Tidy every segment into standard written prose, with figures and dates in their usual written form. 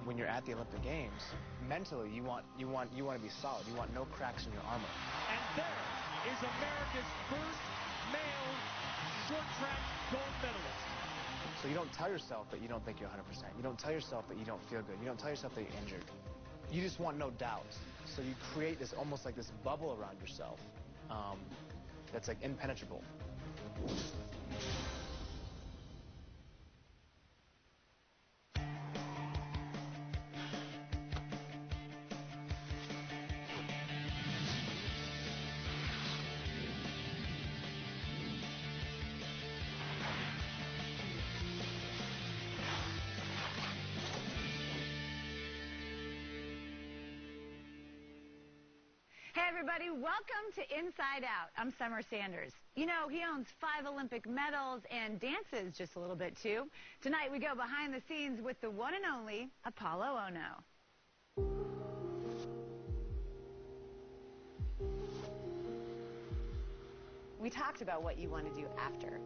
when you're at the Olympic Games, mentally you want to be solid. You want no cracks in your armor. And there is America's first male short track gold medalist. So you don't tell yourself that you don't think you're 100%. You don't tell yourself that you don't feel good. You don't tell yourself that you're injured. You just want no doubt. So you create this almost like this bubble around yourself that's like impenetrable. Hey everybody, welcome to Inside Out. I'm Summer Sanders. You know, he owns 5 Olympic medals and dances just a little bit too. Tonight we go behind the scenes with the one and only Apolo Ohno. We talked about what you want to do after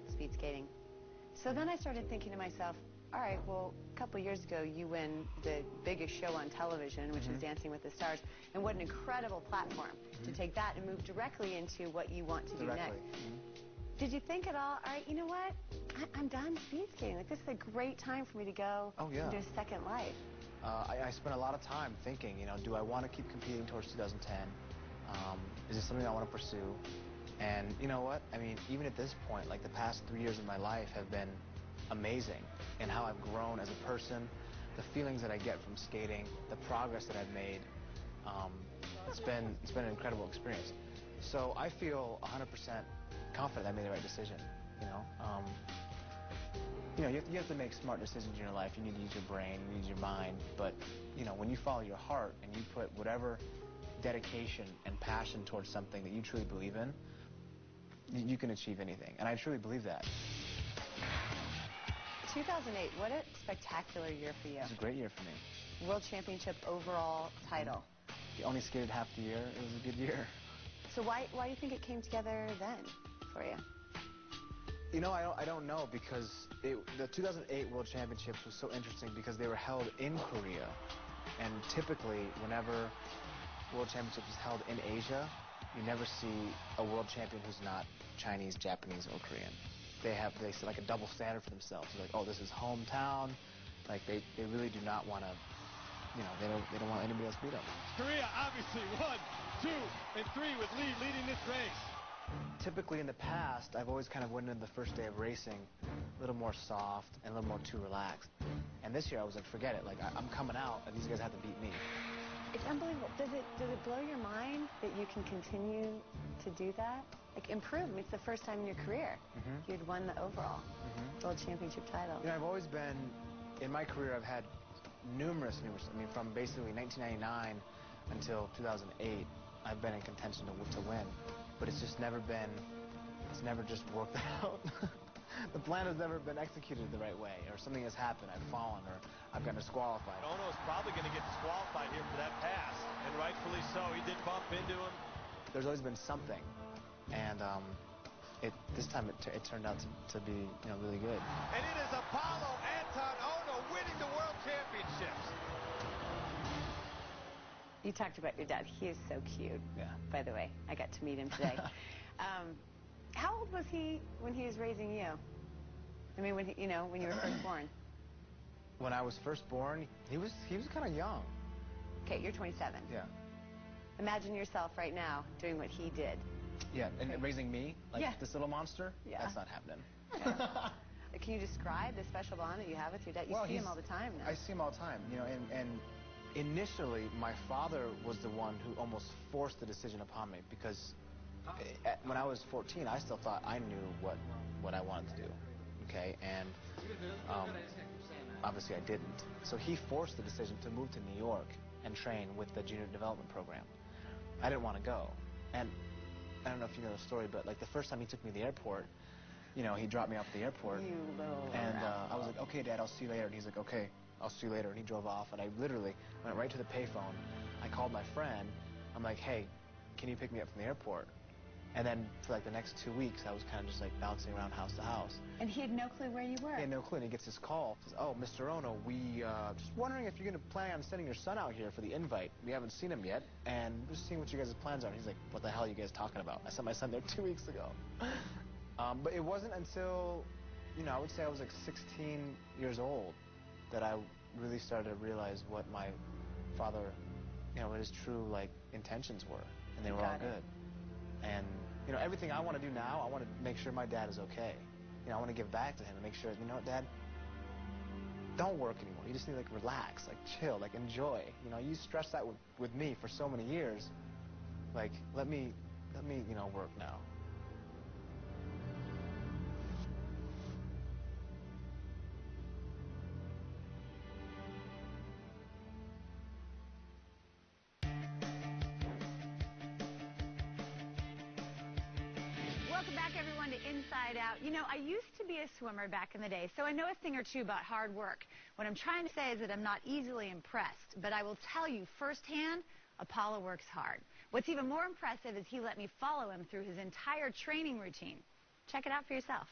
speed skating. So then I started thinking to myself, all right, well, a couple years ago, you win the biggest show on television, which is Dancing with the Stars, and what an incredible platform to take that and move directly into what you want to do next. Did you think at all right, you know what, I'm done speed skating. Like, this is a great time for me to go and do a second life. I spent a lot of time thinking, you know, do I want to keep competing towards 2010? Is this something I want to pursue? And you know what, I mean, even at this point, like the past 3 years of my life have been amazing in how I've grown as a person, the feelings that I get from skating, the progress that I've made. It's been an incredible experience. So I feel 100% confident I made the right decision. You have to make smart decisions in your life. You need to use your brain, you need your mind. But you know, when you follow your heart and you put whatever dedication and passion towards something that you truly believe in, you can achieve anything. And I truly believe that. 2008, what a spectacular year for you. It was a great year for me. World Championship overall title. You only skated half the year. It was a good year. So why do you think it came together then for you? You know, I don't know, because the 2008 World Championships was so interesting because they were held in Korea. And typically, whenever World Championships is held in Asia, you never see a world champion who's not Chinese, Japanese, or Korean. They set like a double standard for themselves. They're like, oh, this is hometown. Like they really do not want to, you know, they don't want anybody else to beat them. Korea obviously 1, 2, and 3 with Lee leading this race. Typically in the past, I've always kind of went into the first day of racing a little more soft and a little more too relaxed. And this year I was like, forget it. Like I'm coming out and these guys have to beat me. It's unbelievable. Does it blow your mind that you can continue to do that? Like, improve. I mean, it's the first time in your career you had won the overall World Championship title. You know, I've always been, in my career, I've had numerous, I mean, from basically 1999 until 2008, I've been in contention to win. But it's just never been, it's never just worked out. The plan has never been executed the right way, or something has happened, I've fallen, or I've gotten disqualified. Ohno's probably going to get disqualified here for that pass, and rightfully so. He did bump into him. There's always been something, and this time it turned out to be, you know, really good. And it is Apolo Anton Ohno winning the World Championships. You talked about your dad. He is so cute. Yeah. By the way, I got to meet him today. How old was he when he was raising you? I mean, when you were first born. When I was first born, he was kind of young. Okay, you're 27. Yeah. Imagine yourself right now doing what he did. Yeah, and raising me like this little monster. Yeah. That's not happening. Okay. Can you describe the special bond that you have with your dad? You see him all the time now. I see him all the time. You know, and initially my father was the one who almost forced the decision upon me, because when I was 14, I still thought I knew what I wanted to do. Okay, and obviously I didn't. So he forced the decision to move to New York and train with the junior development program. I didn't want to go, and I don't know if you know the story, but like the first time he took me to the airport, you know, he dropped me off at the airport, and I was like, okay, Dad, I'll see you later. And he's like, okay, I'll see you later. And he drove off, and I literally went right to the payphone. I called my friend. I'm like, hey, can you pick me up from the airport? And then for like the next 2 weeks, I was kind of just like bouncing around house to house. And he had no clue where you were? He had no clue, and he gets this call. Says, "Oh, Mr. Ohno, we just wondering if you're going to plan on sending your son out here for the invite. We haven't seen him yet, and we're just seeing what you guys' plans are." And he's like, "What the hell are you guys talking about? I sent my son there 2 weeks ago." But it wasn't until, you know, I would say I was like 16 years old that I really started to realize what my father, you know, what his true, like, intentions were. And they were all good. And, you know, everything I want to do now, I want to make sure my dad is okay. You know, I want to give back to him and make sure, you know what, Dad, don't work anymore. You just need to, like, relax, like, chill, like, enjoy. You know, you stressed that with me for so many years. Like, let me, you know, work now. Welcome back, everyone, to Inside Out. You know, I used to be a swimmer back in the day, so I know a thing or two about hard work. What I'm trying to say is that I'm not easily impressed, but I will tell you firsthand, Apolo works hard. What's even more impressive is he let me follow him through his entire training routine. Check it out for yourself.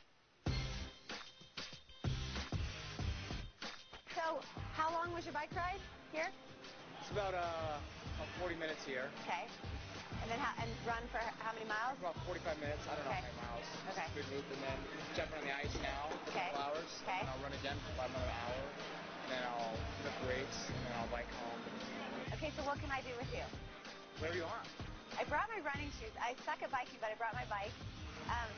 So, how long was your bike ride here? It's about 40 minutes here. Okay. And then and run for how many miles? About 45 minutes. I don't know how many miles. Okay. Good loop, and then jump on the ice now for a couple hours. Okay. And I'll run again for about another hour. And then I'll lift weights, and then I'll bike home. Okay, so what can I do with you? Whatever you want. I brought my running shoes. I suck at biking, but I brought my bike.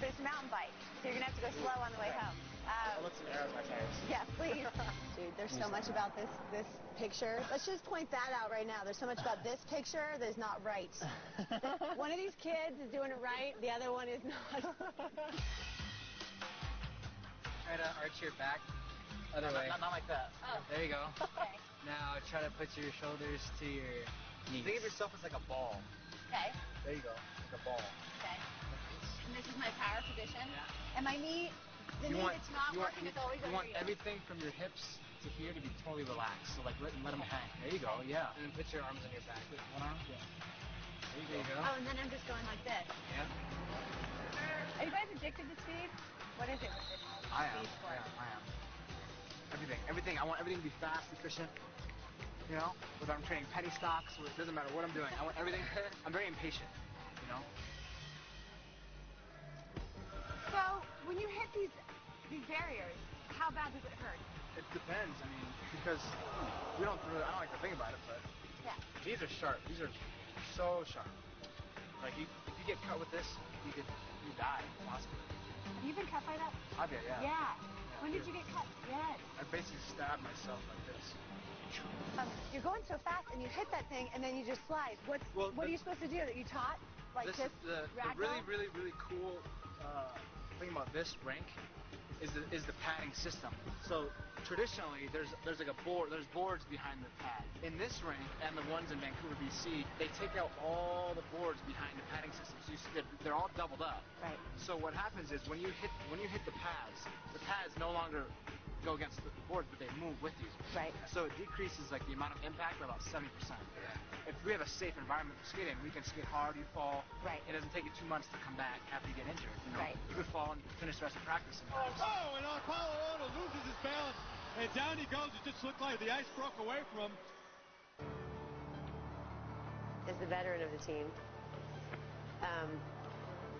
But it's a mountain bike, so you're going to have to go slow on the way home. I'll let some air out of my tires. Yeah, please. Dude, there's so much about this picture. Let's just point that out right now. There's so much about this picture that is not right. One of these kids is doing it right. The other one is not. Try to arch your back. Other way. Not like that. Oh. There you go. Okay. Now try to put your shoulders to your knees. Think of yourself as like a ball. Okay. There you go. Like a ball. Okay. And this is my power position. Yeah. And my knee, the knee that's not working is always you under want everything from your hips to here to be totally relaxed. So like let them hang. There you go. Yeah. And then put your arms on your back. One arm. Yeah. There you go. Oh, and then I'm just going like this. Yeah. Are you guys addicted to speed? What is it with this I am. speed sport? I am. Everything. I want everything to be fast, efficient. You know, whether I'm training penny stocks, or it doesn't matter what I'm doing. I want everything. I'm very impatient. You know. So when you hit these barriers, how bad does it hurt? It depends. I mean, because I don't like to think about it, but Yeah. these are sharp. These are so sharp. Like if you get cut with this, you die possibly. Have you been cut by that? I did, yeah. Yeah. When did you get cut? Yes. I basically stabbed myself like this. You're going so fast and you hit that thing and then you just slide. What are you supposed to do? That you taught? Like This just is the ragdoll? really cool thing about this rink is the padding system. So traditionally there's like a board, there's boards behind the pad. In this rink and the ones in Vancouver, BC, they take out all the boards behind the padding system. So you see they're all doubled up. Right. So what happens is when you hit the pads no longer go against the boards, but they move with you. Right. So it decreases like the amount of impact by about 70%. If we have a safe environment for skating, we can skate hard, you fall. Right. It doesn't take you 2 months to come back after you get injured. You know? Right. You could fall and finish the rest of practice. Oh, and Apolo Anton loses his balance, and down he goes. It just looked like the ice broke away from him. As the veteran of the team,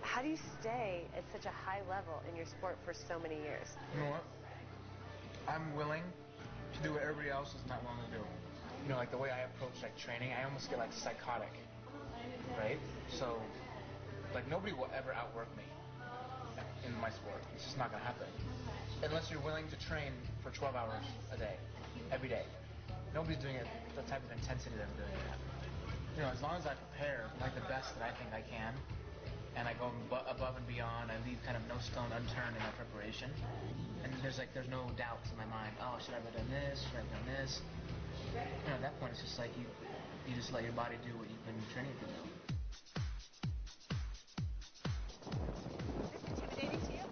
how do you stay at such a high level in your sport for so many years? You know what? I'm willing to do what everybody else is not willing to do. You know, like the way I approach like training, I almost get like psychotic, right? So, like nobody will ever outwork me in my sport. It's just not gonna happen unless you're willing to train for 12 hours a day, every day. Nobody's doing it the type of intensity that I'm doing it at. You know, as long as I prepare like the best that I think I can, and I go above and beyond, I leave kind of no stone unturned in my preparation. And there's no doubts in my mind. Oh, should I have done this? Should I have done this? You know, at that point, it's just like you just let your body do what you've been training to do. Is this intimidating to you?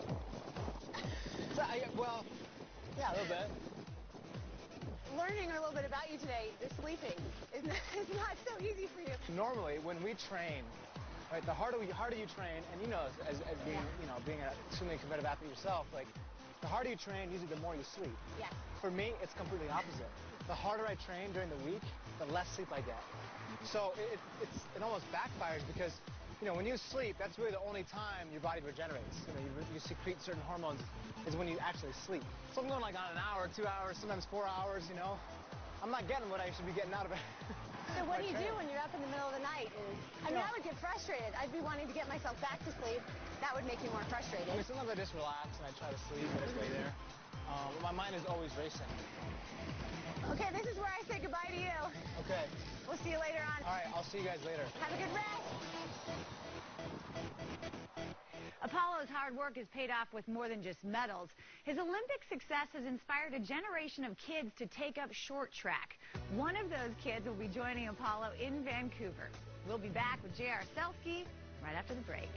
Well, yeah, a little bit. Learning a little bit about you today, the sleeping is not so easy for you. Normally, when we train, right? The harder you train, and you know, as being, being a extremely competitive athlete yourself, like, the harder you train, usually the more you sleep. Yes. For me, it's completely opposite. The harder I train during the week, the less sleep I get. So it almost backfires because, when you sleep, that's really the only time your body regenerates. You secrete certain hormones is when you actually sleep. So I'm going like on an hour, 2 hours, sometimes 4 hours, I'm not getting what I should be getting out of it. So what do you do when you're up in the middle of the night? I would get frustrated. I'd be wanting to get myself back to sleep. That would make me more frustrated. Sometimes I just relax and I try to sleep and I stay there. But my mind is always racing. Okay, this is where I say goodbye to you. Okay. We'll see you later on. All right, I'll see you guys later. Have a good rest. Apollo's hard work has paid off with more than just medals. His Olympic success has inspired a generation of kids to take up short track. One of those kids will be joining Apollo in Vancouver. We'll be back with J.R. Selski right after the break.